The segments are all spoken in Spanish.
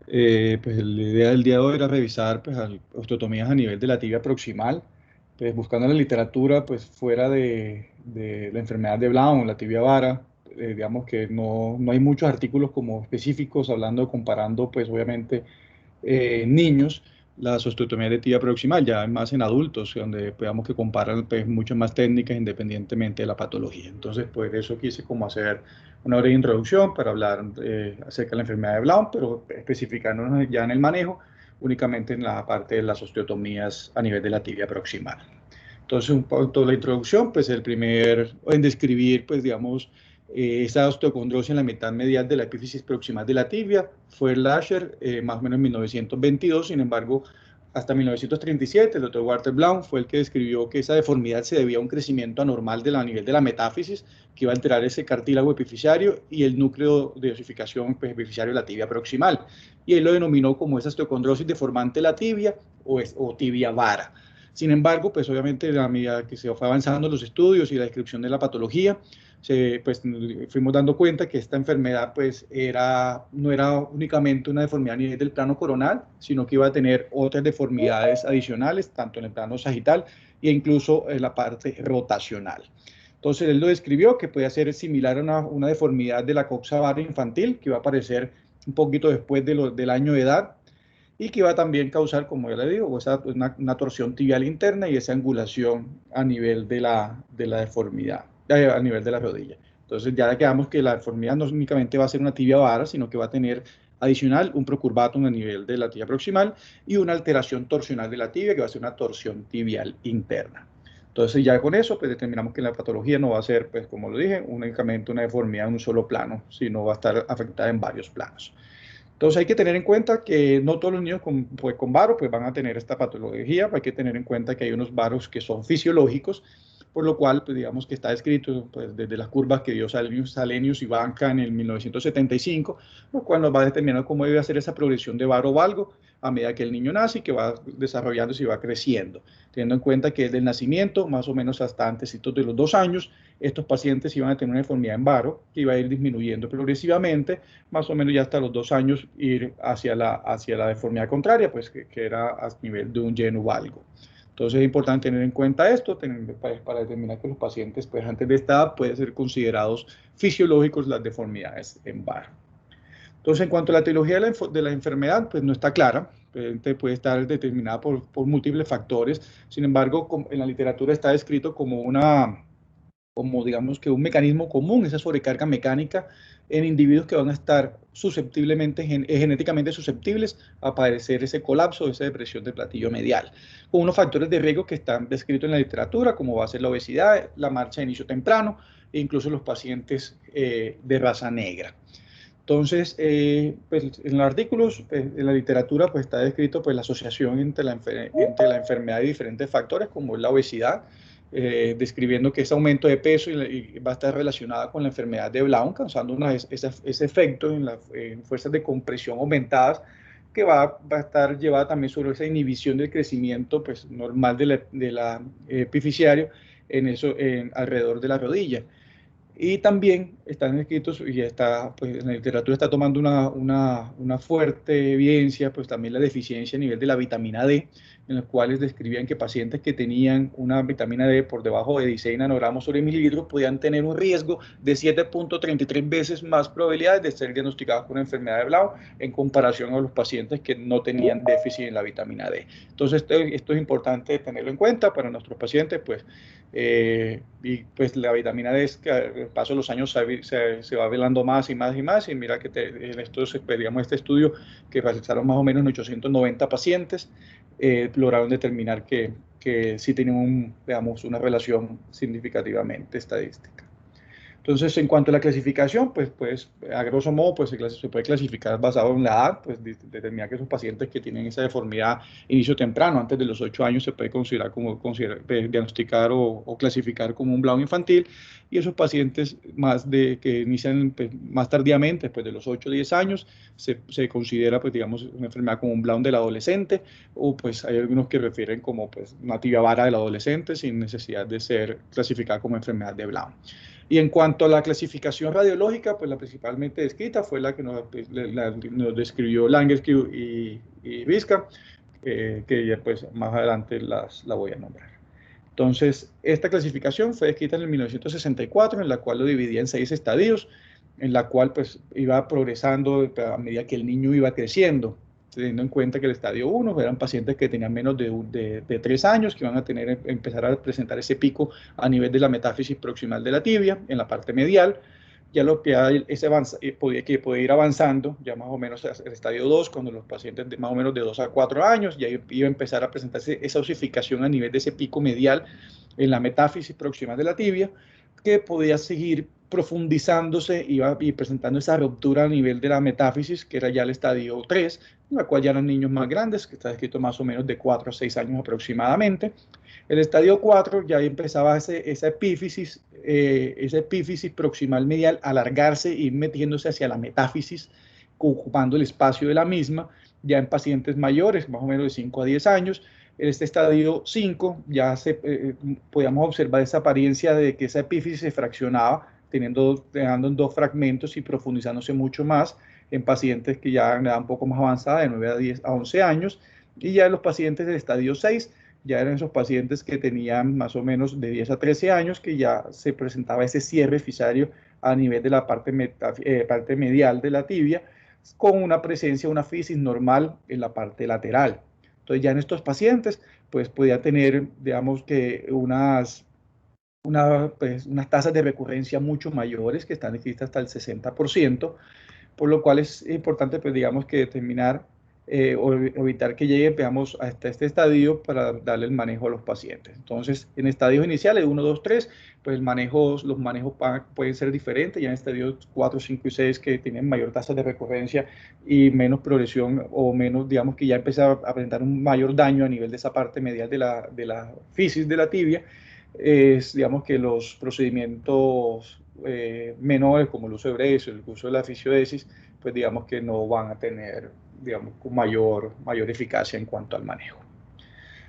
Pues la idea del día de hoy era revisar pues, osteotomías a nivel de la tibia proximal, pues buscando en la literatura pues fuera de la enfermedad de Blount, la tibia vara, digamos que no hay muchos artículos como específicos hablando, comparando pues obviamente niños las osteotomías de tibia proximal, ya más en adultos, donde veamos que comparan pues, muchas más técnicas independientemente de la patología. Entonces, pues eso quise como hacer una breve introducción para hablar acerca de la enfermedad de Blount, pero especificándonos ya en el manejo, únicamente en la parte de las osteotomías a nivel de la tibia proximal. Entonces, un poco la introducción, pues el primer en describir, pues digamos, esa osteocondrosis en la mitad medial de la epífisis proximal de la tibia fue Lasher, más o menos en 1922. Sin embargo, hasta 1937, el doctor Walter Blount fue el que describió que esa deformidad se debía a un crecimiento anormal a nivel de la metáfisis, que iba a alterar ese cartílago epificiario y el núcleo de osificación pues, epificiario de la tibia proximal. Y él lo denominó como esa osteocondrosis deformante de la tibia o tibia vara. Sin embargo, pues obviamente a medida que se fue avanzando los estudios y la descripción de la patología, pues fuimos dando cuenta que esta enfermedad pues no era únicamente una deformidad a nivel del plano coronal, sino que iba a tener otras deformidades adicionales, tanto en el plano sagital e incluso en la parte rotacional. Entonces él lo describió que puede ser similar a una deformidad de la coxa vara infantil, que va a aparecer un poquito después del año de edad, y que va a también causar, como ya le digo, una torsión tibial interna y esa angulación a nivel de la deformidad, a nivel de la rodilla. Entonces ya quedamos que la deformidad no únicamente va a ser una tibia vara, sino que va a tener adicional un procurvatum a nivel de la tibia proximal y una alteración torsional de la tibia que va a ser una torsión tibial interna. Entonces ya con eso pues determinamos que la patología no va a ser, pues como lo dije, únicamente una deformidad en un solo plano, sino va a estar afectada en varios planos. Entonces hay que tener en cuenta que no todos los niños con varo pues van a tener esta patología, hay que tener en cuenta que hay unos varos que son fisiológicos, por lo cual pues digamos que está escrito pues, desde las curvas que dio Salenius y Banca en el 1975, lo cual nos va a determinar cómo debe hacer esa progresión de varo valgo a medida que el niño nace y que va desarrollándose y va creciendo, teniendo en cuenta que desde el nacimiento, más o menos hasta antes de los 2 años, estos pacientes iban a tener una deformidad en varo que iba a ir disminuyendo progresivamente, más o menos ya hasta los 2 años ir hacia la deformidad contraria, pues que era a nivel de un lleno valgo. Entonces es importante tener en cuenta esto para determinar que los pacientes pues, antes de esta edad pueden ser considerados fisiológicos las deformidades en varo. Entonces, en cuanto a la etiología de la enfermedad, pues no está clara, puede estar determinada por múltiples factores. Sin embargo, en la literatura está descrito como digamos que un mecanismo común, esa sobrecarga mecánica en individuos que van a estar genéticamente susceptibles a padecer ese colapso, esa depresión del platillo medial, con unos factores de riesgo que están descritos en la literatura, como va a ser la obesidad, la marcha de inicio temprano, e incluso los pacientes de raza negra. Entonces, pues, en los artículos, pues, en la literatura, pues está descrito pues, la asociación entre la enfermedad y diferentes factores, como es la obesidad, describiendo que ese aumento de peso y va a estar relacionada con la enfermedad de Blount, causando ese efecto en fuerzas de compresión aumentadas, que va a estar llevada también sobre esa inhibición del crecimiento pues, normal de la epificiario alrededor de la rodilla. Y también están escritos, y está, pues, en la literatura está tomando una fuerte evidencia, pues también la deficiencia a nivel de la vitamina D, en los cuales describían que pacientes que tenían una vitamina D por debajo de 16 nanogramos sobre mililitro podían tener un riesgo de 7.33 veces más probabilidades de ser diagnosticados con una enfermedad de Blount en comparación a los pacientes que no tenían déficit en la vitamina D. Entonces, esto es importante tenerlo en cuenta para nuestros pacientes, pues y pues la vitamina D es que al paso de los años se va velando más y más y más. Y mira que en estos, digamos, este estudio que realizaron más o menos en 890 pacientes, lograron determinar que sí tienen digamos, una relación significativamente estadística. Entonces, en cuanto a la clasificación, pues a grosso modo, pues se puede clasificar basado en la edad, pues determinar que esos pacientes que tienen esa deformidad inicio temprano, antes de los 8 años, se puede diagnosticar o clasificar como un Blount infantil, y esos pacientes que inician pues, más tardíamente, después de los 8 o 10 años, se considera, pues digamos, una enfermedad como un Blount del adolescente, o pues hay algunos que refieren como pues, una tibia vara del adolescente, sin necesidad de ser clasificada como enfermedad de Blount. Y en cuanto a la clasificación radiológica, pues la principalmente descrita fue la que nos describió Langesky y Visca, que ya pues más adelante la voy a nombrar. Entonces, esta clasificación fue escrita en el 1964, en la cual lo dividía en 6 estadios, en la cual pues iba progresando a medida que el niño iba creciendo, teniendo en cuenta que el estadio 1 eran pacientes que tenían menos de 3 años, que iban a empezar a presentar ese pico a nivel de la metáfisis proximal de la tibia, en la parte medial. Ya lo que hay, podía ir avanzando, ya más o menos el estadio 2, cuando los pacientes de más o menos de 2 a 4 años, ya iba a empezar a presentarse esa osificación a nivel de ese pico medial en la metáfisis proximal de la tibia, que podía seguir profundizándose y presentando esa ruptura a nivel de la metáfisis, que era ya el estadio 3, en la cual ya eran niños más grandes, que está descrito más o menos de 4 a 6 años aproximadamente. El estadio 4 ya empezaba esa epífisis proximal medial a alargarse y metiéndose hacia la metáfisis, ocupando el espacio de la misma, ya en pacientes mayores, más o menos de 5 a 10 años. En este estadio 5 ya podíamos observar esa apariencia de que esa epífisis se fraccionaba, dejando en 2 fragmentos y profundizándose mucho más en pacientes que ya en edad un poco más avanzada, de 9 a 10 a 11 años, y ya en los pacientes del estadio 6 ya eran esos pacientes que tenían más o menos de 10 a 13 años, que ya se presentaba ese cierre fisario a nivel de la parte medial de la tibia, con una presencia, una fisis normal en la parte lateral. Entonces ya en estos pacientes, pues podía tener, digamos que unas tasas de recurrencia mucho mayores, que están escritas hasta el 60%, por lo cual es importante, pues digamos que determinar o evitar que llegue, veamos, hasta este estadio para darle el manejo a los pacientes. Entonces, en estadios iniciales, 1, 2, 3, pues los manejos pueden ser diferentes, ya en estadios 4, 5 y 6 que tienen mayor tasa de recurrencia y menos progresión o menos, digamos que ya empieza a presentar un mayor daño a nivel de esa parte medial de la fisis de la tibia, digamos que los procedimientos menores como el uso de brace, el uso de la fisiodesis, pues digamos que no van a tener, digamos, mayor eficacia en cuanto al manejo.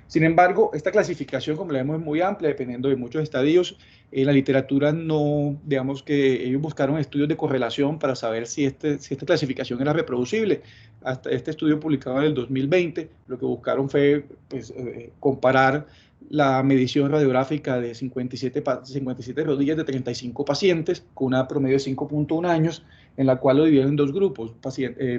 Sin embargo, esta clasificación, como la vemos, es muy amplia, dependiendo de muchos estadios. En la literatura no, digamos que ellos buscaron estudios de correlación para saber si esta clasificación era reproducible. Hasta este estudio publicado en el 2020, lo que buscaron fue pues, comparar la medición radiográfica de 57 rodillas de 35 pacientes con una promedio de 5.1 años, en la cual lo dividieron en 2 grupos,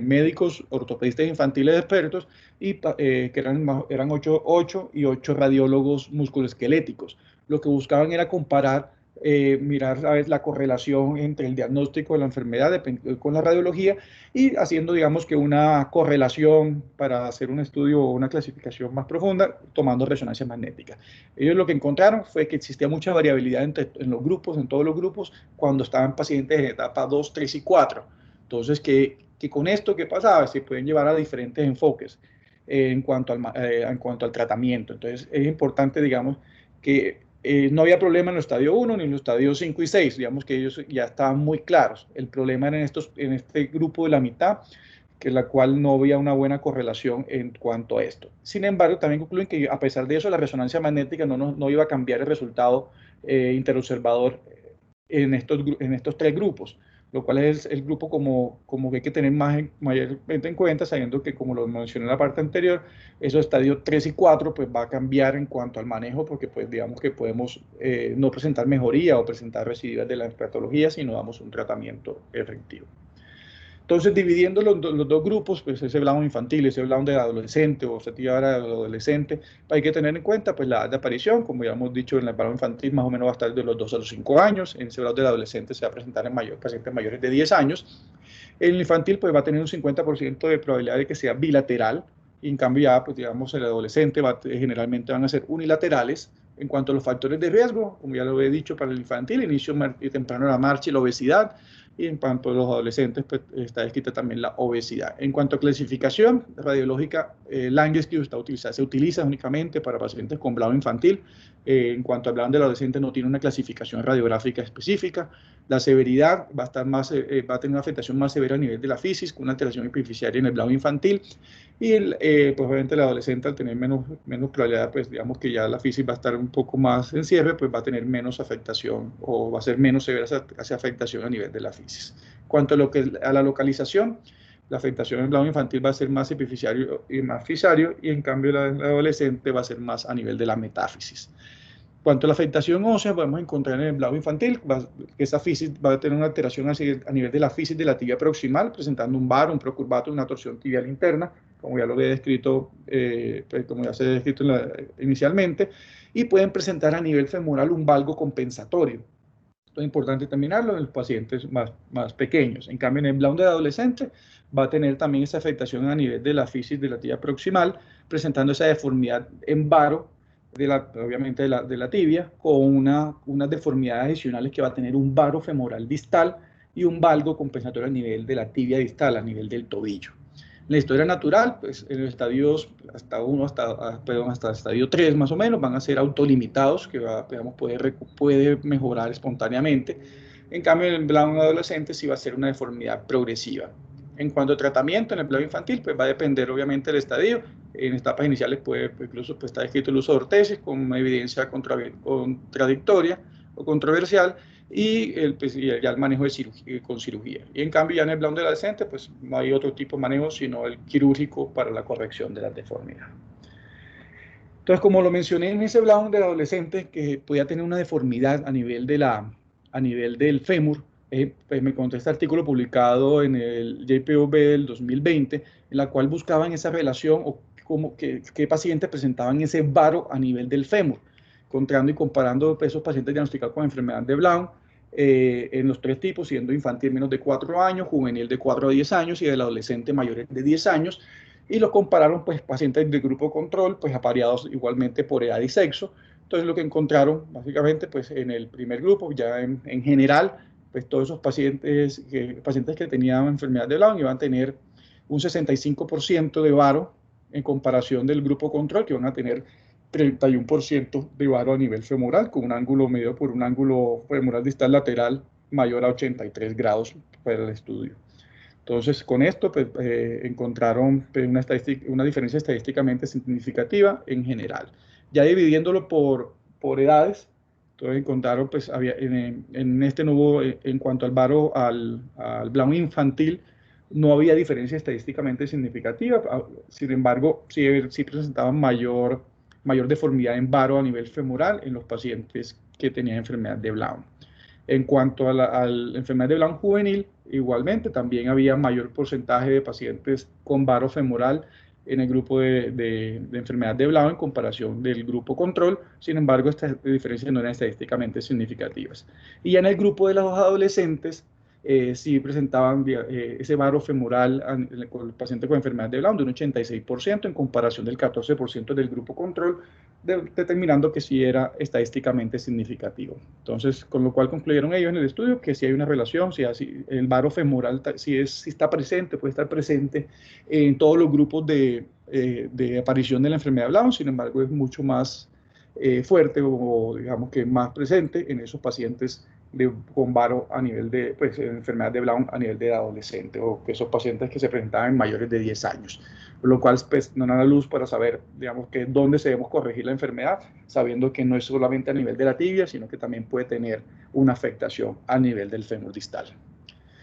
médicos ortopedistas infantiles expertos, y que eran 8 y 8 radiólogos musculoesqueléticos. Lo que buscaban era comparar, mirar a ver la correlación entre el diagnóstico de la enfermedad con la radiología y haciendo, digamos, que una correlación para hacer un estudio o una clasificación más profunda, tomando resonancia magnética. Ellos lo que encontraron fue que existía mucha variabilidad en los grupos, en todos los grupos, cuando estaban pacientes en etapa 2, 3 y 4. Entonces, que con esto, ¿qué pasaba? Se pueden llevar a diferentes enfoques en cuanto al tratamiento. Entonces, es importante, digamos, que no había problema en el estadio 1 ni en los estadios 5 y 6, digamos que ellos ya estaban muy claros. El problema era en este grupo de la mitad, que la cual no había una buena correlación en cuanto a esto. Sin embargo, también concluyen que a pesar de eso, la resonancia magnética no iba a cambiar el resultado interobservador en estos 3 grupos, lo cual es el grupo como que hay que tener mayormente en cuenta, sabiendo que, como lo mencioné en la parte anterior, esos estadios 3 y 4 pues va a cambiar en cuanto al manejo, porque pues digamos que podemos no presentar mejoría o presentar residuos de la patología si no damos un tratamiento efectivo. Entonces, dividiendo los 2 grupos, pues ese Brown infantil, ese Brown de adolescente o sativa de adolescente, hay que tener en cuenta pues la edad de aparición, como ya hemos dicho, en el Brown infantil más o menos va a estar de los 2 a los 5 años, en ese Brown del adolescente se va a presentar en pacientes mayores de 10 años. En el infantil pues va a tener un 50% de probabilidad de que sea bilateral, y en cambio ya, pues digamos, el adolescente generalmente van a ser unilaterales. En cuanto a los factores de riesgo, como ya lo he dicho para el infantil, inicio temprano de la marcha y la obesidad, y en cuanto a los adolescentes, pues está descrita también la obesidad. En cuanto a clasificación radiológica, Langesky se utiliza únicamente para pacientes con Brown infantil. En cuanto a Brown del adolescente, no tiene una clasificación radiográfica específica. La severidad va a tener una afectación más severa a nivel de la fisis, con una alteración epifisiaria en el Brown infantil. y pues obviamente el adolescente al tener menos probabilidad, pues digamos que ya la fisis va a estar un poco más en cierre, pues va a tener menos afectación o va a ser menos severa esa afectación a nivel de la fisis. Cuanto a lo que a la localización, la afectación en Blount infantil va a ser más epifisario y más fisario, y en cambio la adolescente va a ser más a nivel de la metáfisis. Cuanto a la afectación ósea, podemos encontrar en el Blount infantil que esa fisis va a tener una alteración a nivel de la fisis de la tibia proximal, presentando un varo, un procurvato, una torsión tibial interna, como ya lo he descrito, pues, como ya se ha descrito inicialmente, y pueden presentar a nivel femoral un valgo compensatorio. Esto es importante terminarlo en los pacientes más pequeños. En cambio, en el Blount de adolescente va a tener también esa afectación a nivel de la fisis de la tibia proximal, presentando esa deformidad en varo, obviamente de la tibia, con unas deformidades adicionales que va a tener un varo femoral distal y un valgo compensatorio a nivel de la tibia distal, a nivel del tobillo. En la historia natural, pues en los estadios hasta estadio 3 más o menos, van a ser autolimitados, que digamos, puede mejorar espontáneamente. En cambio, en el Blount adolescente sí va a ser una deformidad progresiva. En cuanto a tratamiento en el Blount infantil, pues va a depender obviamente del estadio. En etapas iniciales incluso está descrito el uso de ortesis con una evidencia contradictoria o controversial, pues, ya el manejo con cirugía. Y en cambio ya en el Blount del adolescente pues no hay otro tipo de manejo sino el quirúrgico para la corrección de la deformidad. Entonces, como lo mencioné en ese Blount del adolescente que podía tener una deformidad a nivel del fémur, pues me encontré este artículo publicado en el JPOB del 2020, en la cual buscaban esa relación o qué pacientes presentaban ese varo a nivel del fémur, encontrando y comparando esos pacientes diagnosticados con enfermedad de Blount en los tres tipos, siendo infantil menos de 4 años, juvenil de 4 a 10 años y del adolescente mayores de 10 años, y los compararon pues pacientes de grupo control, pues apareados igualmente por edad y sexo. Entonces lo que encontraron básicamente pues en el primer grupo, ya en general, pues todos esos pacientes que tenían enfermedad de Blount iban a tener un 65% de varo en comparación del grupo control, que van a tener 31% de varo a nivel femoral, con un ángulo medido por un ángulo femoral distal lateral mayor a 83 grados para el estudio. Entonces, con esto pues, encontraron pues, una diferencia estadísticamente significativa en general. Ya dividiéndolo por edades, entonces encontraron, pues, en este nuevo, en cuanto al varo, al Blount infantil, no había diferencia estadísticamente significativa. Sin embargo, sí presentaban mayor deformidad en varo a nivel femoral en los pacientes que tenían enfermedad de Blount. En cuanto a la enfermedad de Blount juvenil, igualmente también había mayor porcentaje de pacientes con varo femoral en el grupo de enfermedad de Blount en comparación del grupo control. Sin embargo, estas diferencias no eran estadísticamente significativas. Y ya en el grupo de los adolescentes, sí presentaban ese varo femoral con el paciente con enfermedad de Blount de un 86% en comparación del 14% del grupo control, determinando que sí era estadísticamente significativo. Entonces, con lo cual concluyeron ellos en el estudio que sí hay una relación, si el varo femoral si está presente, puede estar presente en todos los grupos de aparición de la enfermedad de Blount. Sin embargo, es mucho más fuerte o digamos que más presente en esos pacientes con varo a nivel de enfermedad de Blount a nivel de adolescente, o que esos pacientes que se presentaban mayores de 10 años, lo cual pues, nos da la luz para saber, digamos, que dónde debemos corregir la enfermedad, sabiendo que no es solamente a nivel de la tibia, sino que también puede tener una afectación a nivel del fémur distal.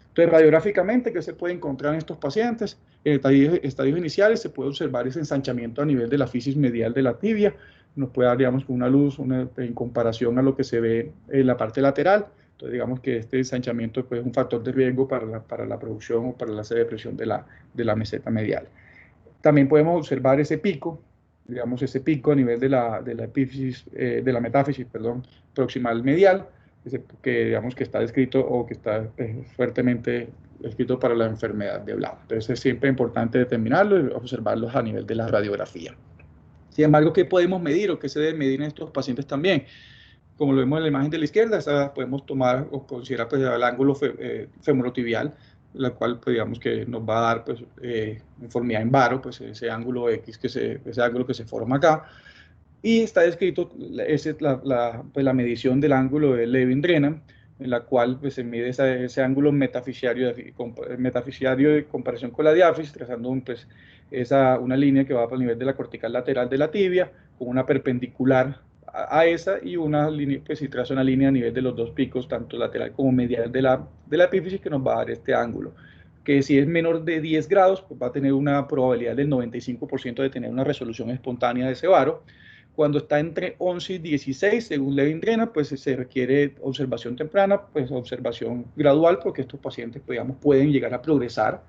Entonces, radiográficamente, ¿qué se puede encontrar en estos pacientes? En estadios iniciales se puede observar ese ensanchamiento a nivel de la fisis medial de la tibia, nos puede dar, digamos, una luz en comparación a lo que se ve en la parte lateral. Entonces, digamos que este ensanchamiento pues, es un factor de riesgo para la producción o para la depresión de la meseta medial. También podemos observar ese pico, digamos, ese pico a nivel de la epífisis, de la metáfisis, perdón, proximal medial, que digamos que está descrito o que está fuertemente descrito para la enfermedad de Blount. Entonces es siempre importante determinarlo y observarlos a nivel de la radiografía. Sin embargo, ¿qué podemos medir o qué se debe medir en estos pacientes también? Como lo vemos en la imagen de la izquierda, podemos tomar o considerar pues, el ángulo femorotibial, la cual pues, digamos que nos va a dar pues, uniformidad en varo, pues ese ángulo X, ese ángulo que se forma acá. Y está descrito pues, la medición del ángulo de Levin-Drenan, en la cual pues, se mide ese ángulo metafisiario de comparación con la diáfisis, trazando una línea que va para el nivel de la cortical lateral de la tibia, con una perpendicular a esa y una línea, pues si traza una línea a nivel de los dos picos, tanto lateral como medial de la epífisis, que nos va a dar este ángulo. Que si es menor de 10 grados, pues va a tener una probabilidad del 95% de tener una resolución espontánea de ese varo. Cuando está entre 11 y 16, según Levin-Drena, pues se requiere observación temprana, pues observación gradual, porque estos pacientes, pues, digamos, pueden llegar a progresar.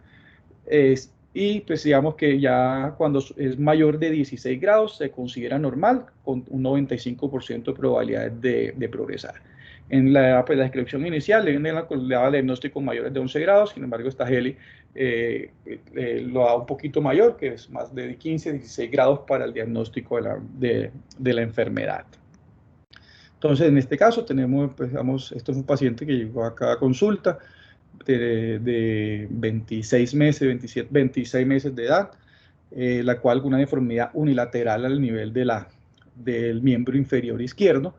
Y pues digamos que ya cuando es mayor de 16 grados se considera normal, con un 95% de probabilidad de progresar. En pues, la descripción inicial le daba el diagnóstico mayores de 11 grados, sin embargo esta Heli lo da un poquito mayor, que es más de 15, 16 grados para el diagnóstico de la enfermedad. Entonces, en este caso tenemos, pues, digamos, esto es un paciente que llegó a cada consulta de 26 meses, 27, 26 meses de edad, la cual con una deformidad unilateral al nivel del miembro inferior izquierdo,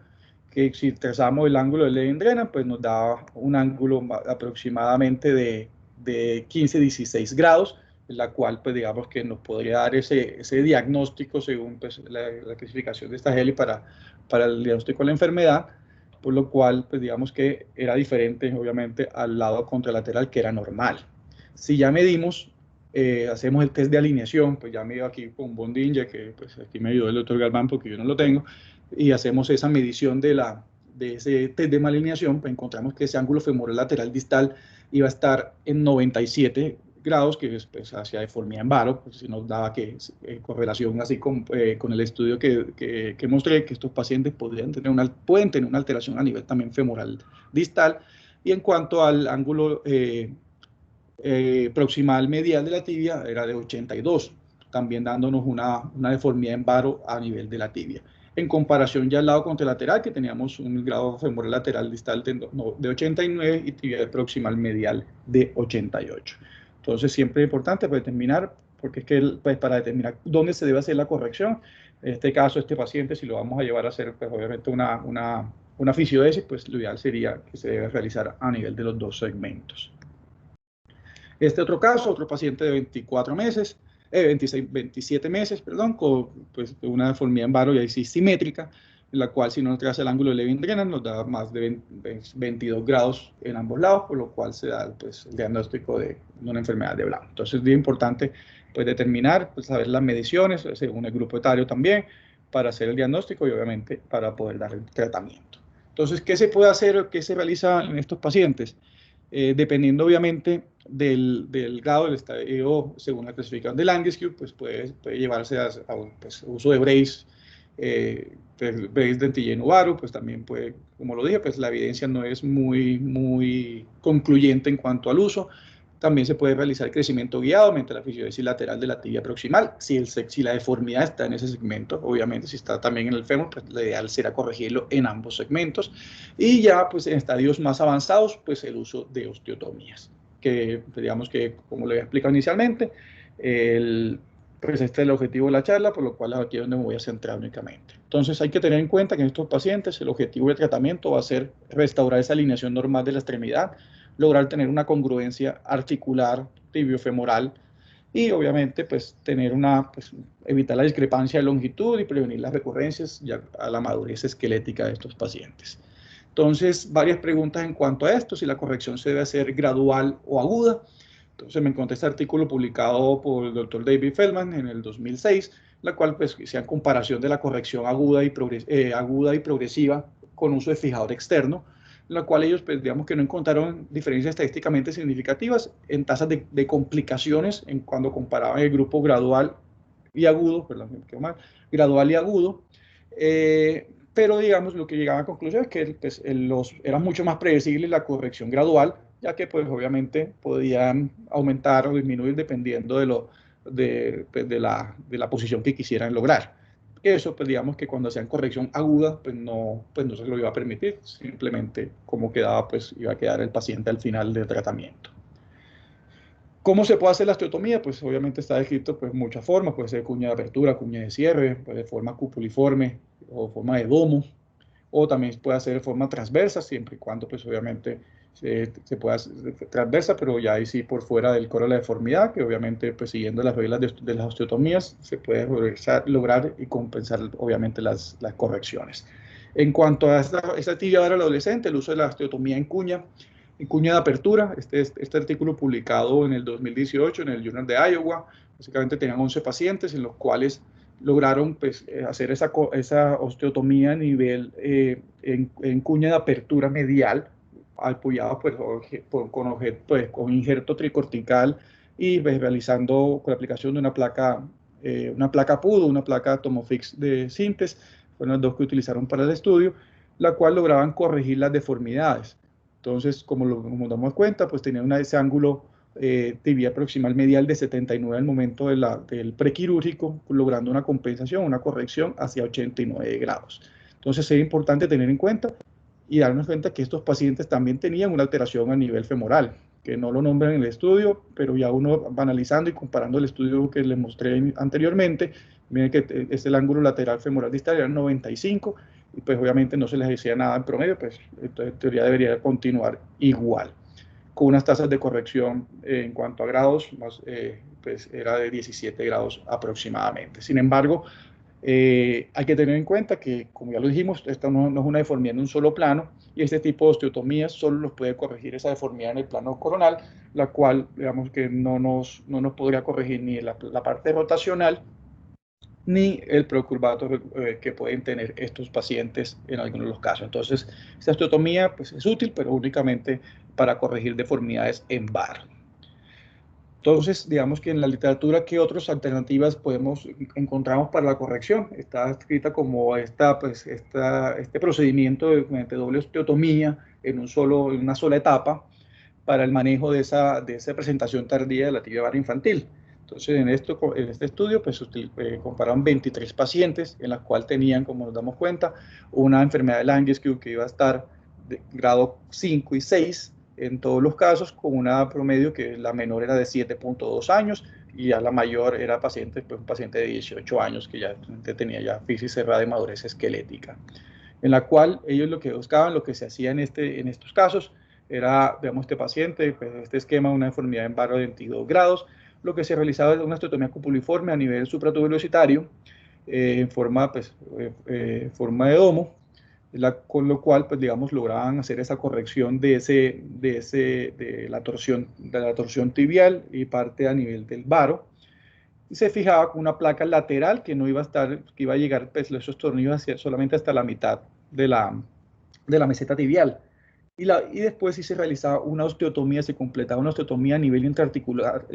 que si trazamos el ángulo de Levin-Drena, pues nos da un ángulo aproximadamente de 15, 16 grados, en la cual, pues digamos que nos podría dar ese diagnóstico según, pues, la clasificación de esta Heli para el diagnóstico de la enfermedad, por lo cual, pues digamos que era diferente, obviamente, al lado contralateral, que era normal. Si ya medimos, hacemos el test de alineación, pues ya me iba aquí con Bondinja, que pues aquí me ayudó el doctor Galván porque yo no lo tengo, y hacemos esa medición de ese test de alineación, pues encontramos que ese ángulo femoral lateral distal iba a estar en 97 grados, que es, pues, hacia deformidad en varo, pues si nos daba que correlación así con el estudio que mostré, que estos pacientes pueden tener una alteración a nivel también femoral distal. Y en cuanto al ángulo proximal medial de la tibia, era de 82, también dándonos una deformidad en varo a nivel de la tibia. En comparación ya al lado contralateral, que teníamos un grado femoral lateral distal de 89 y tibia proximal medial de 88. Entonces siempre es importante pues, determinar, porque es que pues, para determinar dónde se debe hacer la corrección, en este caso este paciente, si lo vamos a llevar a hacer pues obviamente una fisiodesis, pues lo ideal sería que se debe realizar a nivel de los dos segmentos. Este otro caso, otro paciente de 24 meses, 27 meses, perdón, con pues, una deformidad en varo y ahí sí simétrica, en la cual si no nos traza el ángulo de Levin-Drena nos da más de 22 grados en ambos lados, por lo cual se da pues, el diagnóstico de una enfermedad de Brown. Entonces es muy importante pues, determinar, pues, saber las mediciones, según el grupo etario también, para hacer el diagnóstico y obviamente para poder dar el tratamiento. Entonces, ¿qué se puede hacer o qué se realiza en estos pacientes? Dependiendo obviamente del grado del estadio, según la clasificación de Landescue, pues puede llevarse a pues, uso de brace, brace dentilleno varo, pues también puede, como lo dije, pues la evidencia no es muy concluyente en cuanto al uso. También se puede realizar crecimiento guiado mediante la fisiodesis lateral de la tibia proximal. Si la deformidad está en ese segmento, obviamente si está también en el fémur, pues lo ideal será corregirlo en ambos segmentos. Y ya pues en estadios más avanzados, pues el uso de osteotomías, que digamos que como lo había explicado inicialmente, pues este es el objetivo de la charla, por lo cual aquí es donde me voy a centrar únicamente. Entonces hay que tener en cuenta que en estos pacientes el objetivo del tratamiento va a ser restaurar esa alineación normal de la extremidad, lograr tener una congruencia articular tibiofemoral y obviamente pues tener pues, evitar la discrepancia de longitud y prevenir las recurrencias ya a la madurez esquelética de estos pacientes. Entonces, varias preguntas en cuanto a esto, si la corrección se debe hacer gradual o aguda. Entonces me encontré este artículo publicado por el doctor David Feldman en el 2006, la cual pues hacía comparación de la corrección aguda y progresiva con uso de fijador externo, la cual ellos, pues, digamos que no encontraron diferencias estadísticamente significativas en tasas de complicaciones cuando comparaban el grupo gradual y agudo, perdón, gradual y agudo, pero digamos lo que llegaba a conclusión es que pues, era mucho más predecible la corrección gradual, ya que pues obviamente podían aumentar o disminuir dependiendo pues, de la posición que quisieran lograr. Eso, pues digamos que cuando hacían corrección aguda, pues no se lo iba a permitir, simplemente como quedaba, pues iba a quedar el paciente al final del tratamiento. ¿Cómo se puede hacer la osteotomía? Pues obviamente está descrito pues muchas formas, puede ser cuña de apertura, cuña de cierre, puede ser forma cupuliforme o forma de domo, o también puede hacer de forma transversa, siempre y cuando pues obviamente se puede hacer transversa, pero ya ahí sí por fuera del coro de la deformidad, que obviamente pues siguiendo las reglas de las osteotomías se puede lograr y compensar obviamente las correcciones. En cuanto a esta tibia vara adolescente, el uso de la osteotomía en cuña de apertura, este artículo publicado en el 2018 en el Journal de Iowa, básicamente tenían 11 pacientes en los cuales lograron pues, hacer esa osteotomía a nivel en cuña de apertura medial, apoyado pues, con injerto tricortical y pues, realizando con la aplicación de una placa PUDO, una placa Tomofix de Synthes, fueron las dos que utilizaron para el estudio, la cual lograban corregir las deformidades. Entonces, como nos damos cuenta, pues tenía ese ángulo tibia proximal medial de 79 al momento del prequirúrgico, logrando una compensación, una corrección hacia 89 grados. Entonces, es importante tener en cuenta y darnos cuenta que estos pacientes también tenían una alteración a nivel femoral, que no lo nombran en el estudio, pero ya uno va analizando y comparando el estudio que les mostré anteriormente, miren que es el ángulo lateral femoral distal, era 95, y pues obviamente no se les decía nada en promedio, pues entonces en teoría debería continuar igual, con unas tasas de corrección en cuanto a grados, pues era de 17 grados aproximadamente. Sin embargo, hay que tener en cuenta que, como ya lo dijimos, esta no es una deformidad en un solo plano y este tipo de osteotomías solo nos puede corregir esa deformidad en el plano coronal, la cual, digamos que no nos podría corregir ni la parte rotacional ni el procurvato que pueden tener estos pacientes en algunos de los casos. Entonces, esta osteotomía pues, es útil, pero únicamente para corregir deformidades en bar. Entonces, digamos que en la literatura, ¿qué otras alternativas encontramos para la corrección? Está escrita como este procedimiento de doble osteotomía en una sola etapa para el manejo de esa presentación tardía de la tibia vara infantil. Entonces, en este estudio, pues, compararon 23 pacientes en las cuales tenían, como nos damos cuenta, una enfermedad de Langesku que iba a estar de grado 5 y 6 en todos los casos, con una promedio que la menor era de 7.2 años y ya la mayor era un paciente de 18 años que ya tenía ya fisis cerrada de madurez esquelética, en la cual ellos lo que buscaban, lo que se hacía en estos casos, era, veamos este paciente, pues este esquema de una deformidad en varo de 22 grados, lo que se realizaba era una osteotomía cupuliforme a nivel supratubulocitario, en forma de domo, con lo cual, pues digamos, lograban hacer esa corrección de la torsión tibial y parte a nivel del varo. Y se fijaba con una placa lateral que no iba a estar, que iba a llegar, pues esos tornillos solamente hasta la mitad de la meseta tibial. Y después sí se realizaba una osteotomía, se completaba una osteotomía a nivel intraarticular,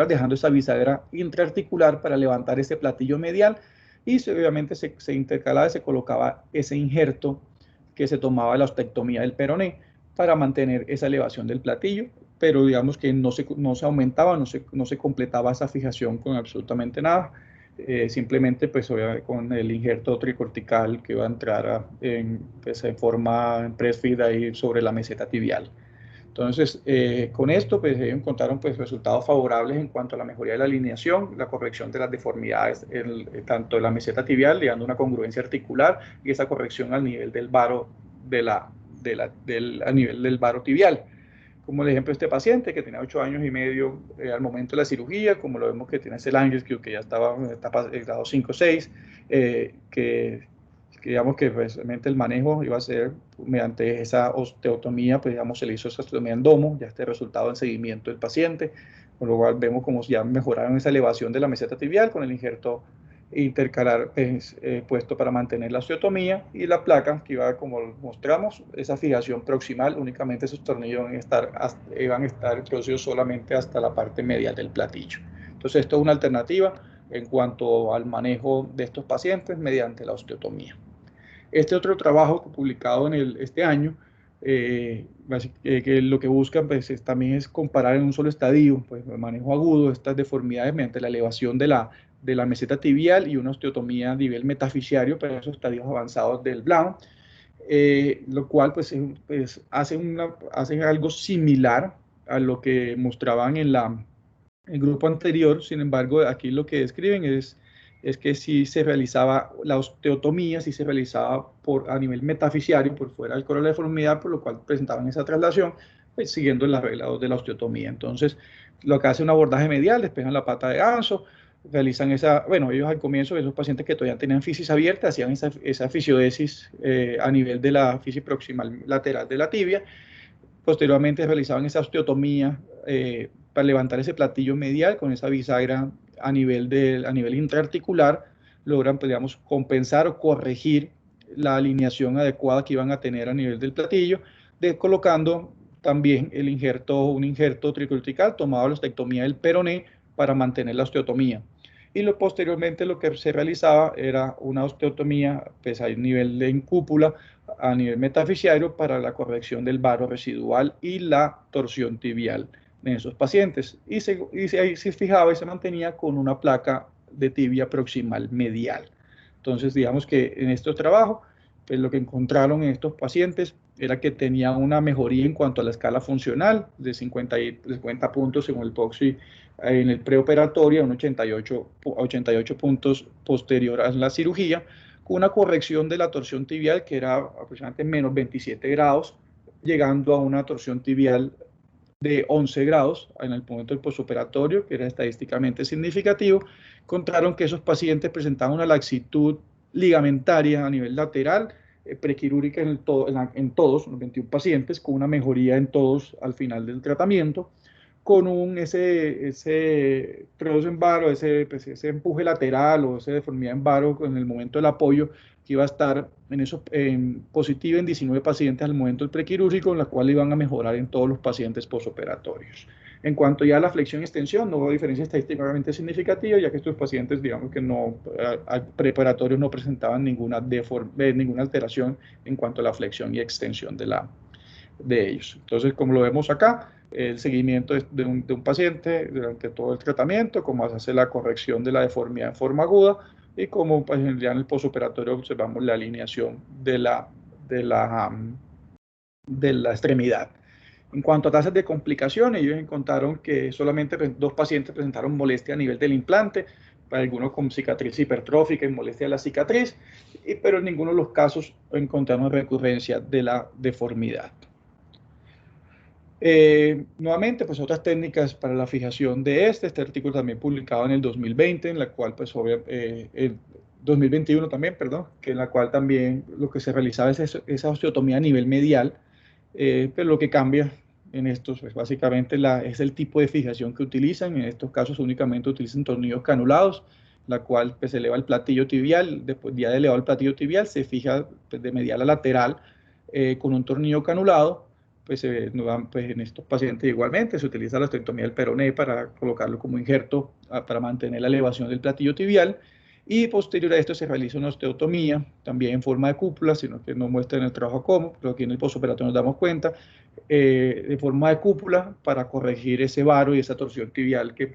dejando esa bisagra intraarticular para levantar ese platillo medial y obviamente se intercalaba y se colocaba ese injerto que se tomaba la ostectomía del peroné para mantener esa elevación del platillo, pero digamos que no se aumentaba, no se completaba esa fijación con absolutamente nada. Simplemente pues con el injerto tricortical que va a entrar pues, en forma press feed ahí sobre la meseta tibial. Entonces, con esto pues encontraron pues, resultados favorables en cuanto a la mejoría de la alineación, la corrección de las deformidades, tanto de la meseta tibial, llegando a una congruencia articular y esa corrección al nivel del varo, a nivel del varo tibial. Como el ejemplo de este paciente que tenía 8 años y medio al momento de la cirugía, como lo vemos que tiene ese Langesku que ya estaba en etapa de grado 5 o 6, que digamos que realmente el manejo iba a ser mediante esa osteotomía, pues digamos se le hizo esa osteotomía en domo, ya este resultado en seguimiento del paciente, con lo cual vemos como ya mejoraron esa elevación de la meseta tibial con el injerto intercalar puesto para mantener la osteotomía y la placa que iba, como mostramos, esa fijación proximal, únicamente esos tornillos iban a estar introducidos solamente hasta la parte medial del platillo. Entonces esto es una alternativa en cuanto al manejo de estos pacientes mediante la osteotomía. Este otro trabajo publicado este año, que lo que buscan pues, también es comparar en un solo estadio, pues, el manejo agudo de estas deformidades mediante la elevación de la meseta tibial y una osteotomía a nivel metafisiario para esos estadios avanzados del Blount, lo cual pues, hacen algo similar a lo que mostraban en el grupo anterior. Sin embargo, aquí lo que describen es que si se realizaba la osteotomía, si se realizaba a nivel metafisiario, por fuera del coro de la deformidad, por lo cual presentaban esa traslación, pues, siguiendo las reglas de la osteotomía. Entonces, lo que hace un abordaje medial, despejan la pata de ganso, realizan esa, bueno, ellos al comienzo, esos pacientes que todavía tenían fisis abierta, hacían esa fisiodesis a nivel de la fisis proximal lateral de la tibia. Posteriormente realizaban esa osteotomía para levantar ese platillo medial con esa bisagra a nivel intraarticular, logran, pues, digamos, compensar o corregir la alineación adecuada que iban a tener a nivel del platillo, colocando también un injerto tricortical tomado a la ostectomía del peroné para mantener la osteotomía. Y posteriormente lo que se realizaba era una osteotomía pues, a nivel de cúpula, a nivel metafisiario, para la corrección del varo residual y la torsión tibial en esos pacientes. Ahí se fijaba y se mantenía con una placa de tibia proximal medial. Entonces, digamos que en estos trabajos, pues lo que encontraron en estos pacientes era que tenía una mejoría en cuanto a la escala funcional de 50 puntos según el POXI en el preoperatorio, un 88 puntos posterior a la cirugía, con una corrección de la torsión tibial que era aproximadamente menos 27 grados, llegando a una torsión tibial de 11 grados en el momento del postoperatorio, que era estadísticamente significativo. Encontraron que esos pacientes presentaban una laxitud ligamentaria a nivel lateral, prequirúrgica en todos, los 21 pacientes, con una mejoría en todos al final del tratamiento, con ese trozo en varo, pues, ese empuje lateral o esa deformidad en varo en el momento del apoyo, que iba a estar positiva en 19 pacientes al momento del prequirúrgico, en la cual iban a mejorar en todos los pacientes postoperatorios. En cuanto ya a la flexión y extensión, no hubo diferencia estadísticamente significativa, ya que estos pacientes, digamos que no, al preparatorio no presentaban ninguna alteración en cuanto a la flexión y extensión de ellos. Entonces, como lo vemos acá, el seguimiento de un paciente durante todo el tratamiento, cómo se hace la corrección de la deformidad en forma aguda y cómo, pues, ya en el postoperatorio observamos la alineación de la extremidad. En cuanto a tasas de complicaciones, ellos encontraron que solamente 2 pacientes presentaron molestia a nivel del implante, para algunos con cicatriz hipertrófica y molestia de la cicatriz, pero en ninguno de los casos encontraron recurrencia de la deformidad. Nuevamente, pues otras técnicas para la fijación de este artículo también publicado en el 2020, en la cual, pues, el 2021 también, perdón, que en la cual también lo que se realizaba es esa osteotomía a nivel medial, pero lo que cambia en estos, pues, básicamente es el tipo de fijación que utilizan. En estos casos únicamente utilizan tornillos canulados, la cual, pues, se eleva el platillo tibial. Después ya de elevado el platillo tibial, se fija, pues, de medial a lateral con un tornillo canulado. Pues, pues en estos pacientes igualmente se utiliza la ostectomía del peroné para colocarlo como injerto para mantener la elevación del platillo tibial, y posterior a esto se realiza una osteotomía también en forma de cúpula, sino que no muestra en el trabajo cómo, pero aquí en el postoperatorio nos damos cuenta, de forma de cúpula para corregir ese varo y esa torsión tibial que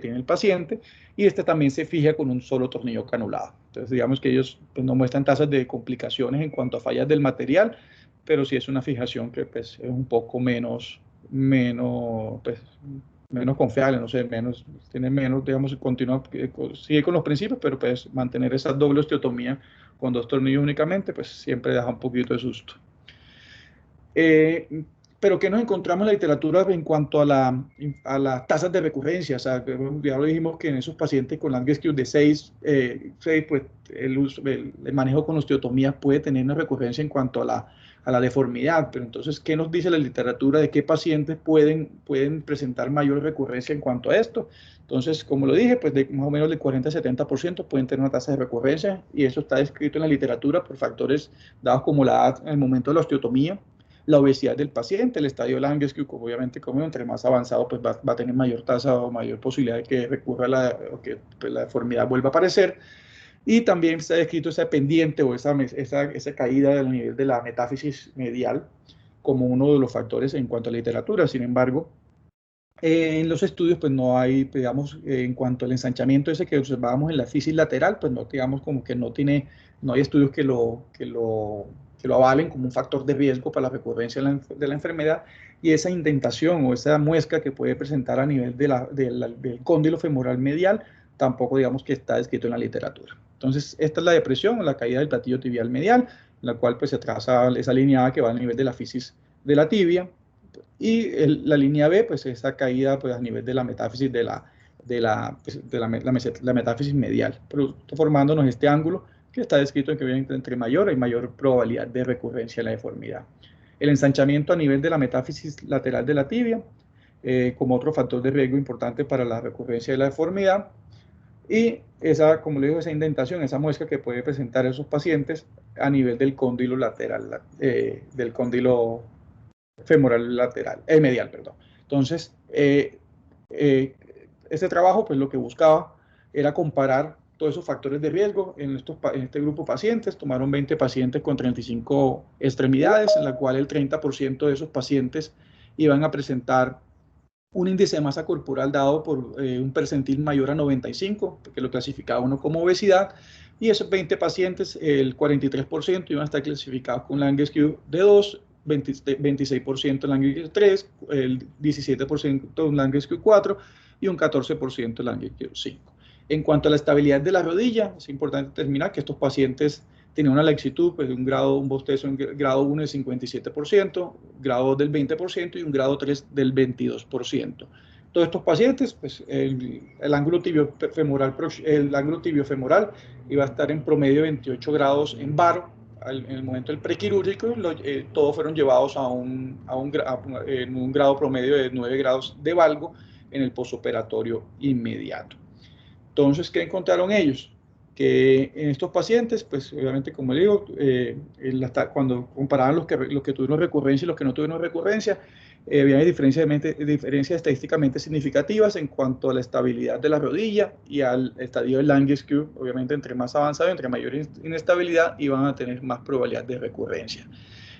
tiene el paciente, y este también se fija con un solo tornillo canulado. Entonces, digamos que ellos, pues, no muestran tasas de complicaciones en cuanto a fallas del material, pero sí es una fijación que, pues, es un poco pues, menos confiable, no sé, tiene menos, digamos, sigue con los principios, pero pues mantener esa doble osteotomía con 2 tornillos únicamente, pues siempre deja un poquito de susto. Pero ¿qué nos encontramos en la literatura en cuanto a las tasas de recurrencia? O sea, ya lo dijimos que en esos pacientes con Langesque de 6, pues el manejo con osteotomía puede tener una recurrencia en cuanto a la deformidad. Pero entonces, ¿qué nos dice la literatura de qué pacientes pueden presentar mayor recurrencia en cuanto a esto? Entonces, como lo dije, pues más o menos del 40 a 70% pueden tener una tasa de recurrencia, y eso está descrito en la literatura por factores dados como la edad en el momento de la osteotomía, la obesidad del paciente, el estadio de Langesque, obviamente, como entre más avanzado, pues va a tener mayor tasa o mayor posibilidad de que recurra o que, pues, la deformidad vuelva a aparecer. Y también se ha descrito esa pendiente o esa caída del nivel de la metáfisis medial como uno de los factores en cuanto a la literatura. Sin embargo, en los estudios, pues no hay, digamos, en cuanto al ensanchamiento ese que observábamos en la fisis lateral, pues no, digamos, como que no hay estudios que lo avalen como un factor de riesgo para la recurrencia de la enfermedad, y esa indentación o esa muesca que puede presentar a nivel del cóndilo femoral medial tampoco, digamos, que está descrito en la literatura. Entonces, esta es la depresión o la caída del platillo tibial medial, la cual, pues, se traza esa alineada que va al nivel de la fisis de la tibia, Y la línea B, pues esa caída pues, a nivel de la metáfisis la metáfisis medial, formándonos este ángulo que está descrito en que obviamente entre mayor hay mayor probabilidad de recurrencia de la deformidad. El ensanchamiento a nivel de la metáfisis lateral de la tibia, como otro factor de riesgo importante para la recurrencia de la deformidad, y esa, como le digo, esa indentación, esa muesca que puede presentar esos pacientes a nivel del cóndilo lateral, del cóndilo femoral lateral, medial, perdón. Entonces, este trabajo, pues lo que buscaba era comparar todos esos factores de riesgo en este grupo de pacientes. Tomaron 20 pacientes con 35 extremidades, en la cual el 30% de esos pacientes iban a presentar un índice de masa corporal dado por un percentil mayor a 95, que lo clasificaba uno como obesidad, y esos 20 pacientes, el 43% iban a estar clasificados con Langesque de 2, 26% Langesque 3, el 17% Langesque 4 y un 14% Langesque 5. En cuanto a la estabilidad de la rodilla, es importante determinar que estos pacientes tenían una laxitud pues, de un bostezo en grado 1 del 57%, grado 2 del 20% y un grado 3 del 22%. Todos estos pacientes, pues, el ángulo tibio femoral iba a estar en promedio 28 grados en varo en el momento del prequirúrgico. Todos fueron llevados en un grado promedio de 9 grados de valgo en el posoperatorio inmediato. Entonces, ¿qué encontraron ellos? Que en estos pacientes, pues obviamente, como le digo, cuando comparaban los que tuvieron recurrencia y los que no tuvieron recurrencia, había diferencias estadísticamente significativas en cuanto a la estabilidad de la rodilla y al estadio del Langesque. Obviamente, entre más avanzado, entre mayor inestabilidad, iban a tener más probabilidad de recurrencia.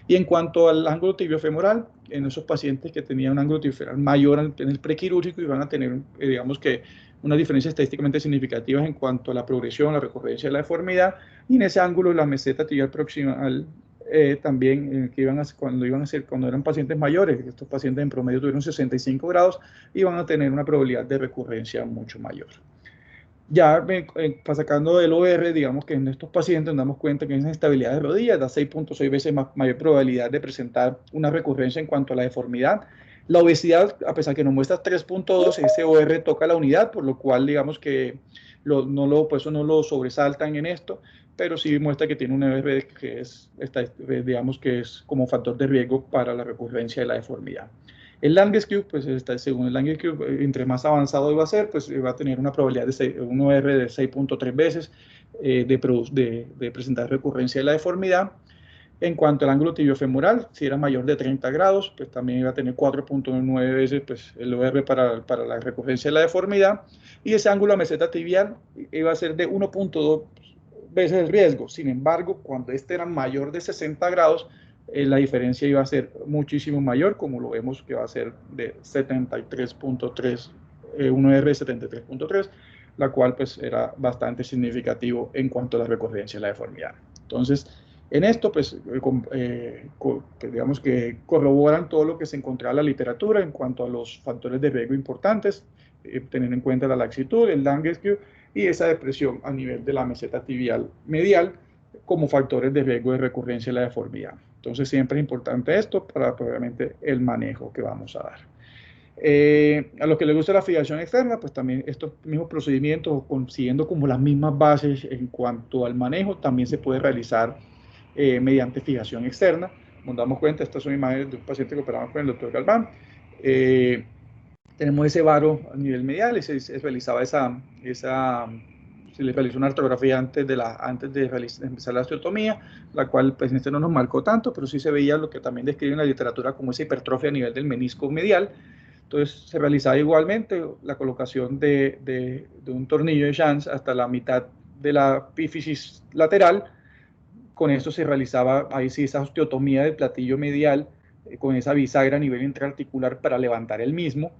Y en cuanto al ángulo tibiofemoral, en esos pacientes que tenían un ángulo tibiofemoral mayor en el prequirúrgico iban a tener, digamos que, unas diferencias estadísticamente significativas en cuanto a la progresión, la recurrencia de la deformidad, y en ese ángulo la meseta tibial proximal también, cuando eran pacientes mayores, estos pacientes en promedio tuvieron 65 grados, iban a tener una probabilidad de recurrencia mucho mayor. Ya sacando del OR, digamos que en estos pacientes nos damos cuenta que esa estabilidad de rodillas da 6.6 veces mayor probabilidad de presentar una recurrencia en cuanto a la deformidad. La obesidad, a pesar que nos muestra 3.2, ese OR toca la unidad, por lo cual digamos que por eso no lo sobresaltan en esto, pero sí muestra que tiene un OR que digamos que es como factor de riesgo para la recurrencia de la deformidad. El Langesque, pues según el Langesque, entre más avanzado iba a ser, pues va a tener una probabilidad de un OR de 6.3 veces de presentar recurrencia de la deformidad. En cuanto al ángulo tibiofemoral, si era mayor de 30 grados, pues también iba a tener 4.9 veces pues, el OR para la recurrencia de la deformidad. Y ese ángulo a meseta tibial iba a ser de 1.2 veces el riesgo. Sin embargo, cuando este era mayor de 60 grados, la diferencia iba a ser muchísimo mayor, como lo vemos que va a ser de 73.3, un OR de 73.3, la cual pues era bastante significativo en cuanto a la recurrencia de la deformidad. Entonces, en esto, pues, digamos que corroboran todo lo que se encontraba en la literatura en cuanto a los factores de riesgo importantes, teniendo en cuenta la laxitud, el Langesque y esa depresión a nivel de la meseta tibial medial como factores de riesgo de recurrencia de la deformidad. Entonces, siempre es importante esto para, obviamente, el manejo que vamos a dar. A los que les gusta la fijación externa, pues también estos mismos procedimientos, consiguiendo como las mismas bases en cuanto al manejo, también se puede realizar mediante fijación externa. Nos damos cuenta, estas son imágenes de un paciente que operamos con el doctor Galván. Tenemos ese varo a nivel medial, se realizaba se le realizó una artrografía antes de empezar la osteotomía, la cual pues en este no nos marcó tanto, pero sí se veía lo que también describe en la literatura como esa hipertrofia a nivel del menisco medial. Entonces se realizaba igualmente la colocación de un tornillo de Jans hasta la mitad de la epífisis lateral. Con esto se realizaba ahí sí esa osteotomía del platillo medial con esa bisagra a nivel intraarticular para levantar el mismo.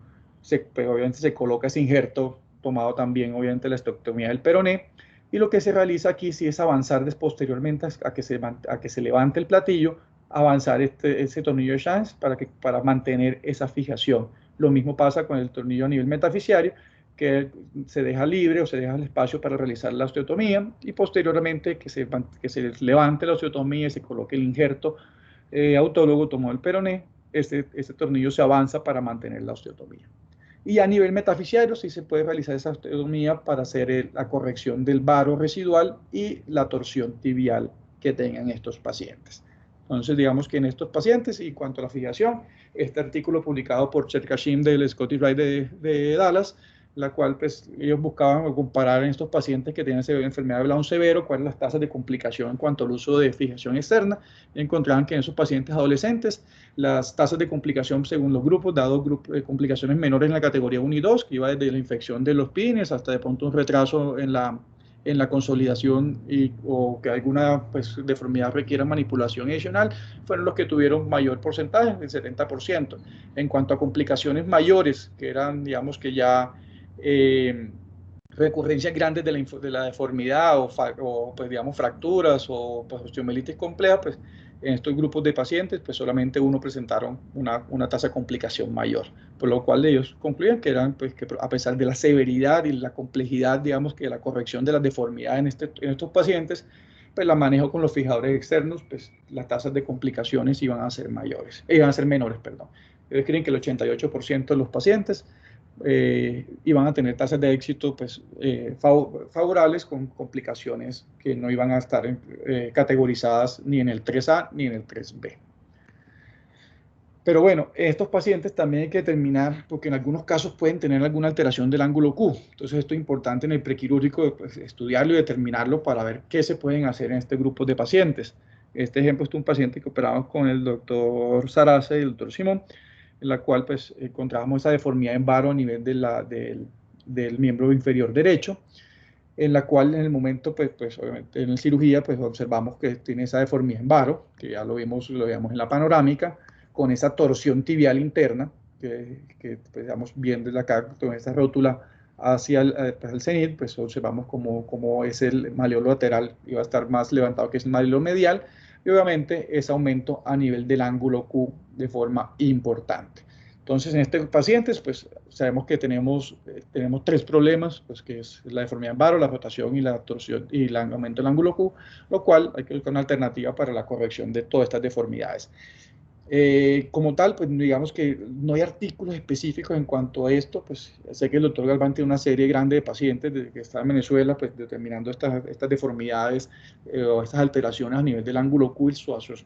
Pero obviamente se coloca ese injerto tomado también obviamente la osteotomía del peroné. Y lo que se realiza aquí sí es avanzar posteriormente a que se levante el platillo, avanzar ese tornillo de Jans para mantener esa fijación. Lo mismo pasa con el tornillo a nivel metafisiario, que se deja libre o se deja el espacio para realizar la osteotomía y posteriormente que se levante la osteotomía y se coloque el injerto autólogo tomado el peroné este tornillo se avanza para mantener la osteotomía. Y a nivel metafisiario sí se puede realizar esa osteotomía para hacer la corrección del varo residual y la torsión tibial que tengan estos pacientes. Entonces, digamos que en estos pacientes, y en cuanto a la fijación, este artículo publicado por Cherkashim del Scottish Rite de Dallas, la cual pues ellos buscaban comparar en estos pacientes que tienen enfermedad de Brown severo, cuáles las tasas de complicación en cuanto al uso de fijación externa, y encontraban que en esos pacientes adolescentes las tasas de complicación según los grupos, dado complicaciones menores en la categoría 1 y 2, que iba desde la infección de los pines hasta de pronto un retraso en la consolidación o que alguna pues, deformidad requiera manipulación adicional, fueron los que tuvieron mayor porcentaje, el 70%. En cuanto a complicaciones mayores, que eran, digamos que ya recurrencias grandes de la deformidad o pues, digamos, fracturas o pues, osteomelitis compleja, pues en estos grupos de pacientes, pues solamente uno presentaron una tasa de complicación mayor, por lo cual ellos concluyen que eran, pues, que a pesar de la severidad y la complejidad, digamos, que la corrección de las deformidades en estos pacientes, pues la manejo con los fijadores externos, pues las tasas de complicaciones iban a ser menores, perdón. Ellos creen que el 88% de los pacientes iban a tener tasas de éxito pues, favorables con complicaciones que no iban a estar categorizadas ni en el 3A ni en el 3B. Pero bueno, estos pacientes también hay que determinar, porque en algunos casos pueden tener alguna alteración del ángulo Q. Entonces esto es importante en el prequirúrgico pues, estudiarlo y determinarlo para ver qué se pueden hacer en este grupo de pacientes. Este ejemplo es un paciente que operamos con el doctor Sarase y el doctor Simón, en la cual pues encontramos esa deformidad en varo a nivel del miembro inferior derecho, en la cual en el momento, pues obviamente en la cirugía, pues observamos que tiene esa deformidad en varo, que ya lo vimos en la panorámica, con esa torsión tibial interna, que pues, estamos viendo desde acá, con esta rótula hacia el cenit, pues observamos como es el malleolo lateral, iba a estar más levantado que es el malleolo medial, y obviamente ese aumento a nivel del ángulo Q de forma importante. Entonces, en estos pacientes, pues sabemos que tenemos tres problemas, pues que es la deformidad en varo, la rotación y la torsión y el aumento del ángulo Q, lo cual hay que buscar una alternativa para la corrección de todas estas deformidades. Como tal, pues digamos que no hay artículos específicos en cuanto a esto, pues sé que el doctor Galván tiene una serie grande de pacientes desde que está en Venezuela, pues determinando estas deformidades o estas alteraciones a nivel del ángulo Q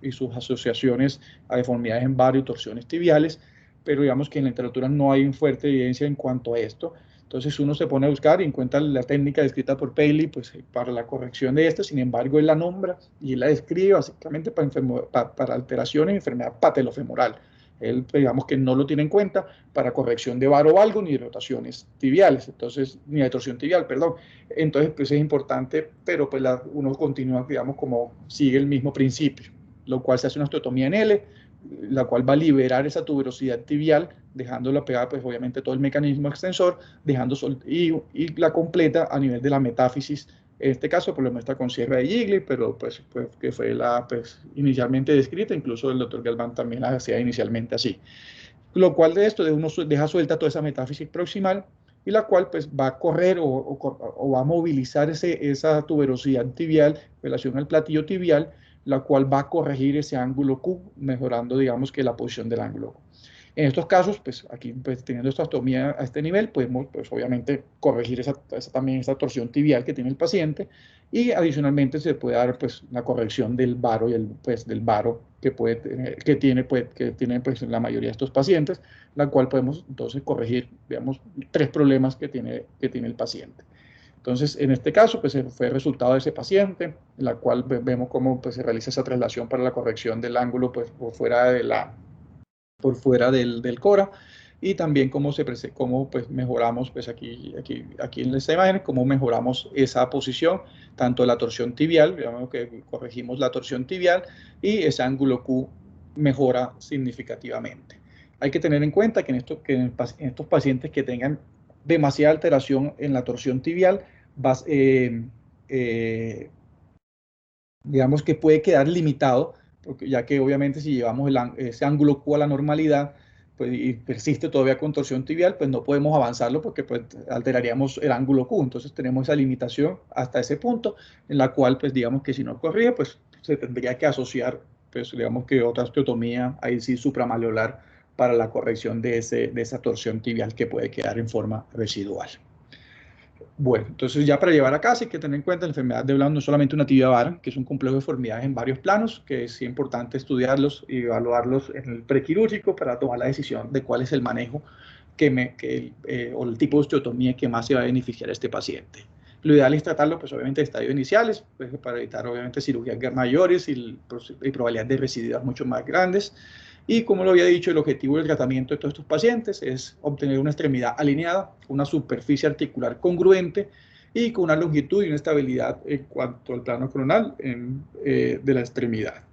y sus asociaciones a deformidades en varo y torsiones tibiales, pero digamos que en la literatura no hay fuerte evidencia en cuanto a esto. Entonces uno se pone a buscar y encuentra la técnica descrita por Paley pues, para la corrección de esto, sin embargo él la nombra y él la describe básicamente para alteraciones y enfermedad patelofemoral. Él, digamos que no lo tiene en cuenta para corrección de varo valgo ni de rotaciones tibiales, entonces, ni de torsión tibial, perdón. Entonces, pues es importante, pero pues uno continúa, digamos, como sigue el mismo principio, lo cual se hace una osteotomía en L, la cual va a liberar esa tuberosidad tibial, dejándola pegada, pues obviamente todo el mecanismo extensor, y la completa a nivel de la metáfisis. En este caso, pues lo muestra con sierra de Gigli, pero pues que fue inicialmente descrita, incluso el doctor Galván también la hacía inicialmente así. Lo cual de esto uno deja suelta toda esa metáfisis proximal, y la cual pues va a correr o va a movilizar esa tuberosidad tibial en relación al platillo tibial, la cual va a corregir ese ángulo Q, mejorando, digamos, que la posición del ángulo Q. En estos casos, pues aquí pues, teniendo esta osteotomía a este nivel, podemos pues, obviamente corregir también esa torsión tibial que tiene el paciente, y adicionalmente se puede dar pues, la corrección del varo y del varo que tiene pues, la mayoría de estos pacientes, la cual podemos entonces corregir, digamos, tres problemas que tiene el paciente. Entonces, en este caso, pues fue el resultado de ese paciente, en la cual vemos cómo pues, se realiza esa traslación para la corrección del ángulo pues, por fuera del cora, y también cómo pues, mejoramos pues, aquí en esta imagen, cómo mejoramos esa posición, tanto la torsión tibial, digamos que corregimos la torsión tibial, y ese ángulo Q mejora significativamente. Hay que tener en cuenta que en estos pacientes que tengan demasiada alteración en la torsión tibial, digamos que puede quedar limitado, porque ya que obviamente si llevamos ese ángulo Q a la normalidad, pues, y persiste todavía con torsión tibial, pues no podemos avanzarlo porque pues, alteraríamos el ángulo Q. Entonces tenemos esa limitación hasta ese punto, en la cual, pues digamos que si no corrige, pues se tendría que asociar pues digamos que otra osteotomía, ahí sí supramaleolar, para la corrección de esa torsión tibial que puede quedar en forma residual. Bueno, entonces ya para llevar a casa hay que tener en cuenta la enfermedad de Blount no es solamente una tibia vara, que es un complejo de deformidades en varios planos, que es importante estudiarlos y evaluarlos en el prequirúrgico para tomar la decisión de cuál es el manejo o el tipo de osteotomía que más se va a beneficiar a este paciente. Lo ideal es tratarlo, pues obviamente, en estadios iniciales, pues, para evitar, obviamente, cirugías mayores y probabilidad de recidivas mucho más grandes. Y como lo había dicho, el objetivo del tratamiento de todos estos pacientes es obtener una extremidad alineada, una superficie articular congruente y con una longitud y una estabilidad en cuanto al plano coronal de la extremidad.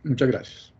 Muchas gracias.